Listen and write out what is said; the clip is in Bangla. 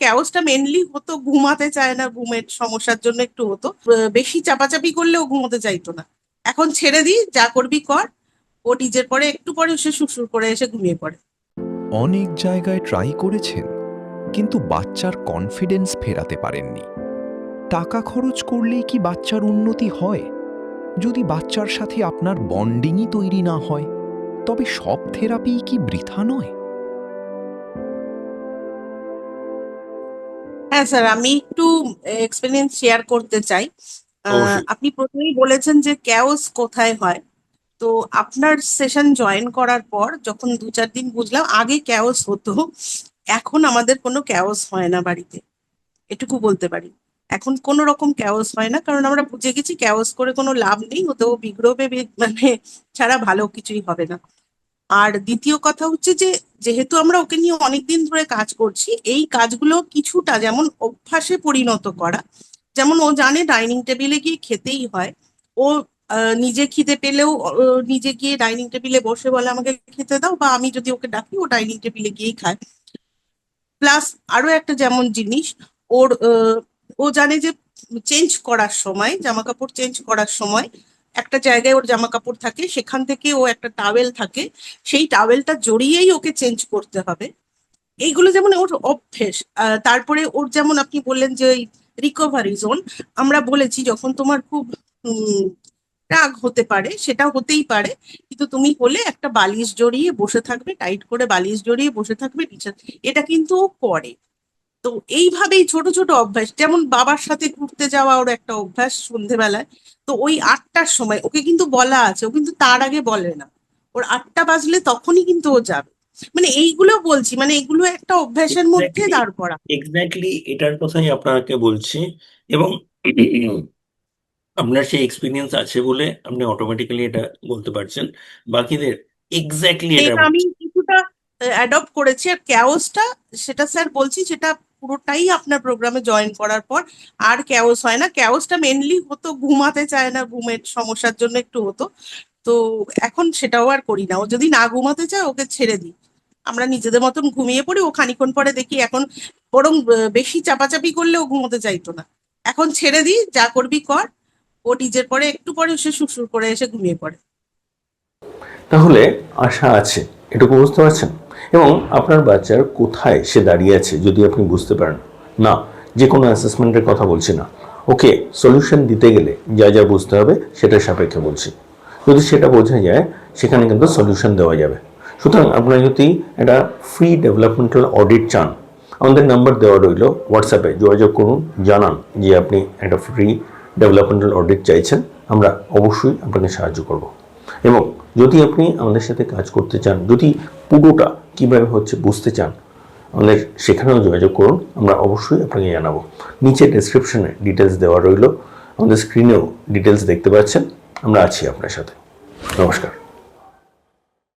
ক্যাওসটা মেনলি হতো ঘুমাতে চায় না, ঘুমের সমস্যার জন্য একটু হতো। বেশি চাপাচাপি করলেও ঘুমোতে চাইতো না। এখন ছেড়ে দিই, যা করবি কর। ও নিজের পরে একটু পরে সে সুরসুর করে এসে ঘুমিয়ে পড়ে। অনেক জায়গায় ট্রাই করেছেন, কিন্তু বাচ্চার কনফিডেন্স ফেরাতে পারেননি। টাকা খরচ করলেই কি বাচ্চার উন্নতি হয়? যদি বাচ্চার সাথে আপনার বন্ডিংই তৈরি না হয়, তবে সব থেরাপি কি বৃথা নয়? হ্যাঁ স্যার, আমি একটু এক্সপিরিয়েন্স শেয়ার করতে চাই। অবশ্যই। আপনি প্রথমেই বলেছেন যে ক্যাওস কোথায় হয়। তো আপনার সেশন জয়েন করার পর যখন 2-4 দিন বুঝলাম আগে ক্যাওস হতো, এখন আমাদের কোনো ক্যাওস হয় না বাড়িতে, এটুকু বলতে পারি। এখন কোনো রকম ক্যাওস হয় না, কারণ আমরা বুঝে গেছি ক্যাওস করে কোনো লাভ নেই, ওতেও বিগ্রহে মানে ছাড়া ভালো কিছুই হবে না। আর দ্বিতীয় কথা হচ্ছে যে, যেহেতু আমরা ওকে নিয়ে অনেকদিন ধরে কাজ করছি, এই কাজগুলো কিছুটা যেমন অভ্যাসে পরিণত করা। যেমন ও জানে ডাইনিং টেবিলে গিয়ে খেতেই হয়। ও নিজে খিদে পেলেও নিজে গিয়ে ডাইনিং টেবিলে বসে বলে আমাকে খেতে দাও, বা আমি যদি ওকে ডাকি ও ডাইনিং টেবিলে গিয়েই খায়। প্লাস আরো একটা যেমন জিনিস, ওর ও জানে যে চেঞ্জ করার সময়, জামা কাপড় চেঞ্জ করার সময় একটা জায়গায় ওর জামা কাপড় থাকে, সেখান থেকে ও একটা টাওয়েল থাকে, সেই টাওয়েলটা জড়িয়েই ওকে চেঞ্জ করতে হবে। এইগুলো যেমন ওর অভ্যেস। তারপরে ওর যেমন আপনি বললেন যে ওই রিকভারি জোন, আমরা বলেছি যখন তোমার খুব উম, রাগ হতে পারে, সেটা হতেই পারে, কিন্তু তুমি হলে একটা বালিশ জড়িয়ে বসে থাকবে, টাইট করে বালিশ জড়িয়ে বসে থাকবে নিচে। এটা কিন্তু ও করে। তো এইভাবেই ছোট ছোট অভ্যাস, যেমন বাবার সাথে ঘুরতে যাওয়া ওর একটা অভ্যাস সন্ধেবেলায়। তো ওই 8টার সময় ওকে কিন্তু বলা আছে, ও কিন্তু তার আগে বলে না। ওর 8টা বাজলে তখনই কিন্তু ও যাবে। মানে এইগুলো বলছি, মানে এগুলো একটা অভ্যাসের মধ্যে এক্স্যাক্টলি, দাঁড় করা। এক্স্যাক্টলি এটার কথাই আপনাকে বলছি। এবং আপনার সেই এক্সপিরিয়েন্স আছে বলে আপনি অটোমেটিক্যালি এটা বলতে পারছেন। বাকিদের এক্স্যাক্টলি এটা এটা আমি কিছুটা অ্যাডপ্ট করেছি। আর ক্যাওসটা, সেটা স্যার বলছি, সেটা পুরোটাই আপনার প্রোগ্রামে জয়েন করার পর আর ক্যাওস হয় না। ক্যাওসটা মেনলি হতো ঘুমাতে চায় না, ঘুমের সমস্যার জন্য একটু হতো। তো এখন সেটাও আর করি না। ও যদি না ঘুমাতে চায় ওকে ছেড়ে দিই, আমরা নিজেদের মতন ঘুমিয়ে পড়ি। ও খানিকক্ষণ পরে দেখি এখন বরং বেশি চাপাচাপি করলেও ঘুমোতে চাইতো না। এখন ছেড়ে দিই, যা করবি কর। ও নিজের পরে একটু পরে সে সুরসুর করে এসে ঘুমিয়ে পড়ে। তাহলে আশা আছে, এটুকু বুঝতে পারছেন? এবং আপনার বাচ্চার কোথায় সে দাঁড়িয়ে আছে যদি আপনি বুঝতে পারেন, না যে কোনো অ্যাসেসমেন্টের কথা বলছি না, ওকে সলিউশন দিতে গেলে যা যা বুঝতে হবে সেটার সাপেক্ষে বলছি। যদি সেটা বোঝা যায়, সেখানে কিন্তু সলিউশন দেওয়া যাবে। সুতরাং আপনারা যদি একটা ফ্রি ডেভেলপমেন্টাল অডিট চান, আমাদের নাম্বার দেওয়া রইল, হোয়াটসঅ্যাপে যোগাযোগ করুন, জানান যে আপনি একটা ফ্রি ডেভেলপমেন্টাল অডিট চাইছেন। আমরা অবশ্যই আপনাকে সাহায্য করব। এবং যদি আপনি আমাদের সাথে কাজ করতে চান, যদি পুরোটা কীভাবে হচ্ছে বুঝতে চান, আমাদের সেখানেও যোগাযোগ করুন, আমরা অবশ্যই আপনাকে জানাবো। নিচে ডেসক্রিপশনে ডিটেলস দেওয়া রইল, আমাদের স্ক্রিনেও ডিটেলস দেখতে পাচ্ছেন। আমরা আছি আপনার সাথে। নমস্কার।